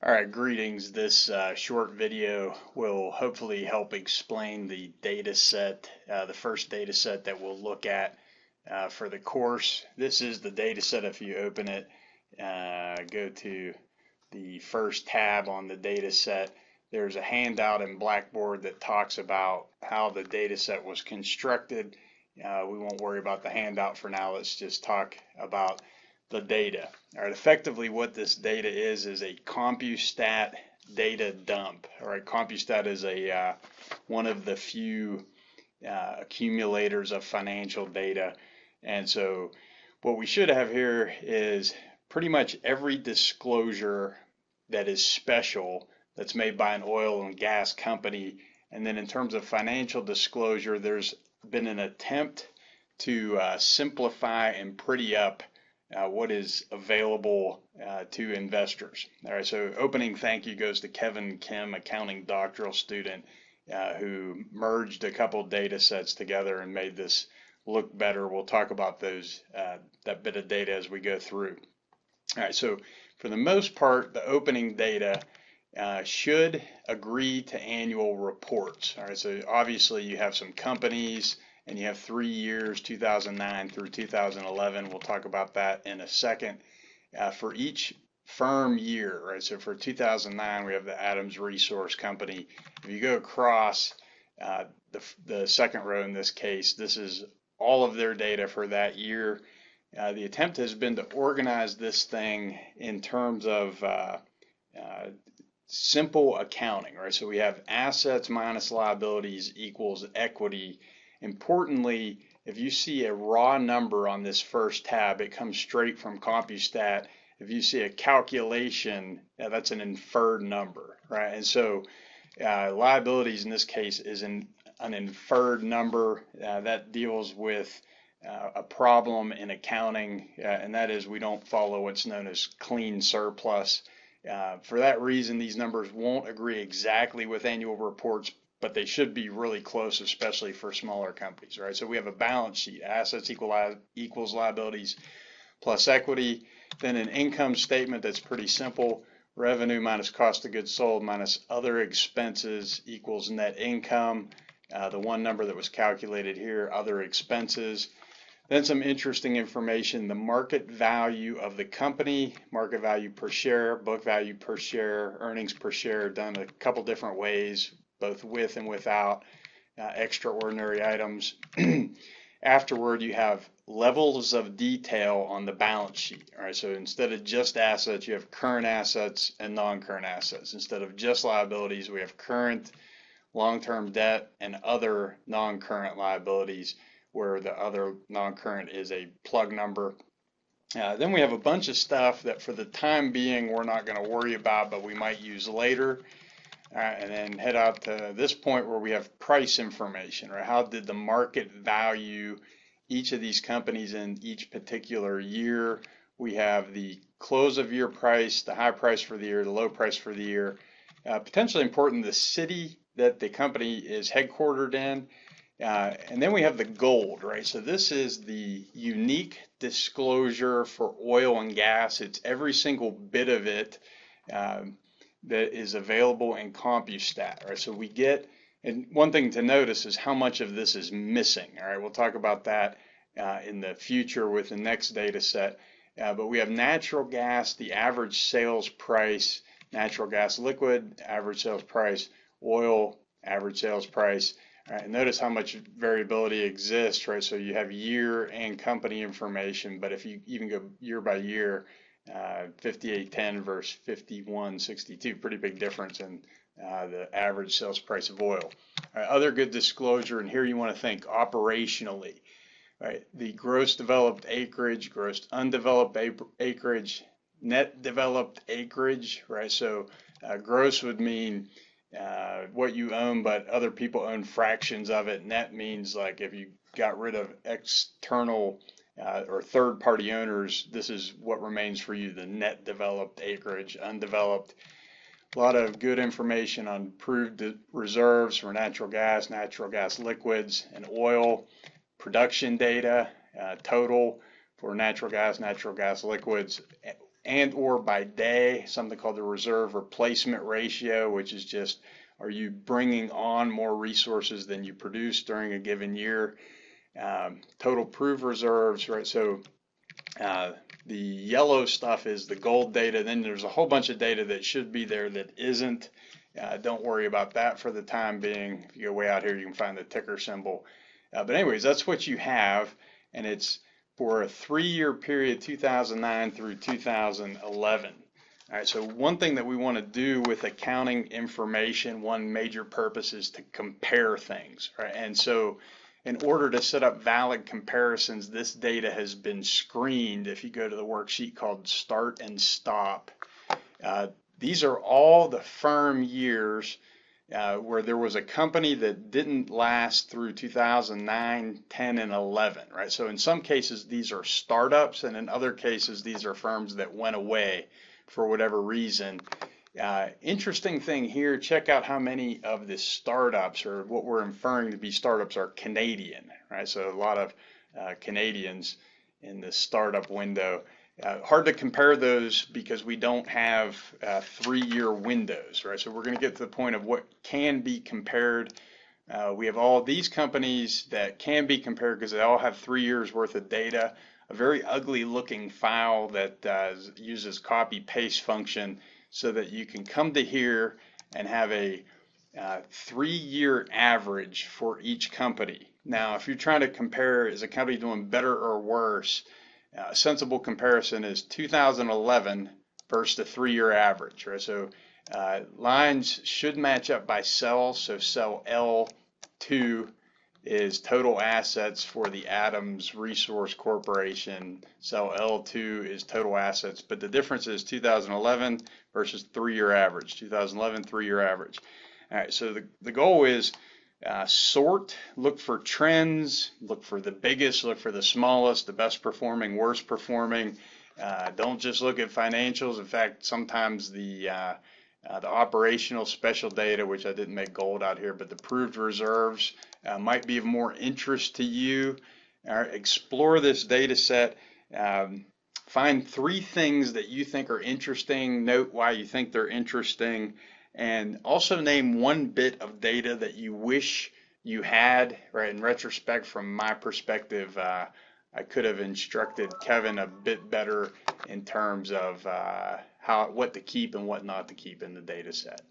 All right, greetings. This short video will hopefully help explain the data set, the first data set that we'll look at for the course. This is the data set. If you open it, go to the first tab on the data set. There's a handout in Blackboard that talks about how the data set was constructed. We won't worry about the handout for now. Let's just talk about the data. All right, effectively what this data is a CompuStat data dump. All right, CompuStat is one of the few accumulators of financial data. And so what we should have here is pretty much every disclosure that is special that's made by an oil and gas company. And then in terms of financial disclosure, there's been an attempt to simplify and pretty up what is available to investors. All right, so opening thank you goes to Kevin Kim, accounting doctoral student, who merged a couple data sets together and made this look better. We'll talk about that bit of data as we go through. All right, so for the most part, the opening data should agree to annual reports. All right, so obviously you have some companies and you have 3 years, 2009 through 2011. We'll talk about that in a second. For each firm year, right? So for 2009, we have the Adams Resource Company. If you go across the second row in this case, this is all of their data for that year. The attempt has been to organize this thing in terms of simple accounting, right? So we have assets minus liabilities equals equity. Importantly, if you see a raw number on this first tab, it comes straight from CompuStat. If you see a calculation, that's an inferred number, right? And so liabilities in this case is an inferred number that deals with a problem in accounting, and that is we don't follow what's known as clean surplus. For that reason, these numbers won't agree exactly with annual reports, but they should be really close, especially for smaller companies, right? So we have a balance sheet, assets equals liabilities plus equity, then an income statement that's pretty simple, revenue minus cost of goods sold minus other expenses equals net income, the one number that was calculated here, other expenses. Then some interesting information, the market value of the company, market value per share, book value per share, earnings per share, done a couple different ways, both with and without extraordinary items. Afterward, you have levels of detail on the balance sheet. All right, so instead of just assets, you have current assets and non-current assets. Instead of just liabilities, we have current, long-term debt, and other non-current liabilities, where the other non-current is a plug number. Then we have a bunch of stuff that for the time being we're not going to worry about, but we might use later. And then head out to this point where we have price information, right? How did the market value each of these companies in each particular year? We have the close of year price, the high price for the year, the low price for the year. Potentially important, the city that the company is headquartered in. And then we have the gold, right? So this is the unique disclosure for oil and gas. It's every single bit of it that is available in CompuStat, right? So we get, and one thing to notice is how much of this is missing, all right? We'll talk about that in the future with the next data set. But we have natural gas, the average sales price, natural gas liquid, average sales price, oil, average sales price. All right, notice how much variability exists, right? So you have year and company information, but if you even go year by year, 5810 versus 5162, pretty big difference in the average sales price of oil. Right, other good disclosure, and here you want to think operationally, right? The gross developed acreage, gross undeveloped acreage, net developed acreage, right? So gross would mean what you own, but other people own fractions of it. Net means like if you got rid of external or third-party owners, this is what remains for you, the net developed acreage, undeveloped. A lot of good information on proved reserves for natural gas liquids, and oil, production data, total for natural gas liquids, and or by day, something called the reserve replacement ratio, which is just, are you bringing on more resources than you produce during a given year? Total proved reserves, right? So the yellow stuff is the gold data. Then there's a whole bunch of data that should be there that isn't. Don't worry about that for the time being. If you go way out here, you can find the ticker symbol. But anyways, that's what you have, and it's for a 3-year period, 2009 through 2011. All right, so one thing that we want to do with accounting information, one major purpose is to compare things, right? And so in order to set up valid comparisons, this data has been screened. If you go to the worksheet called Start and Stop, these are all the firm years where there was a company that didn't last through 2009, 10, and 11, right? So in some cases, these are startups, and in other cases, these are firms that went away for whatever reason. Interesting thing here, check out how many of the startups, or what we're inferring to be startups, are Canadian, right? So a lot of Canadians in the startup window. Hard to compare those because we don't have 3-year windows, right? So we're going to get to the point of what can be compared. We have all these companies that can be compared because they all have 3 years worth of data. A very ugly looking file that uses copy paste function so that you can come to here and have a 3-year average for each company. Now, if you're trying to compare, is a company doing better or worse? A sensible comparison is 2011 versus the 3-year average, right? So lines should match up by cell. So cell L2 is total assets for the Adams Resource Corporation. Cell L2 is total assets, but the difference is 2011 versus 3-year average. 2011 3-year average. All right, so the goal is sort, look for trends, look for the biggest, look for the smallest, the best performing, worst performing. Don't just look at financials. In fact, sometimes the operational special data, which I didn't make gold out here, but the proved reserves might be of more interest to you. Explore this data set. Find 3 things that you think are interesting. Note why you think they're interesting. And also name 1 bit of data that you wish you had, right? In retrospect, from my perspective, I could have instructed Kevin a bit better in terms of what to keep and what not to keep in the data set.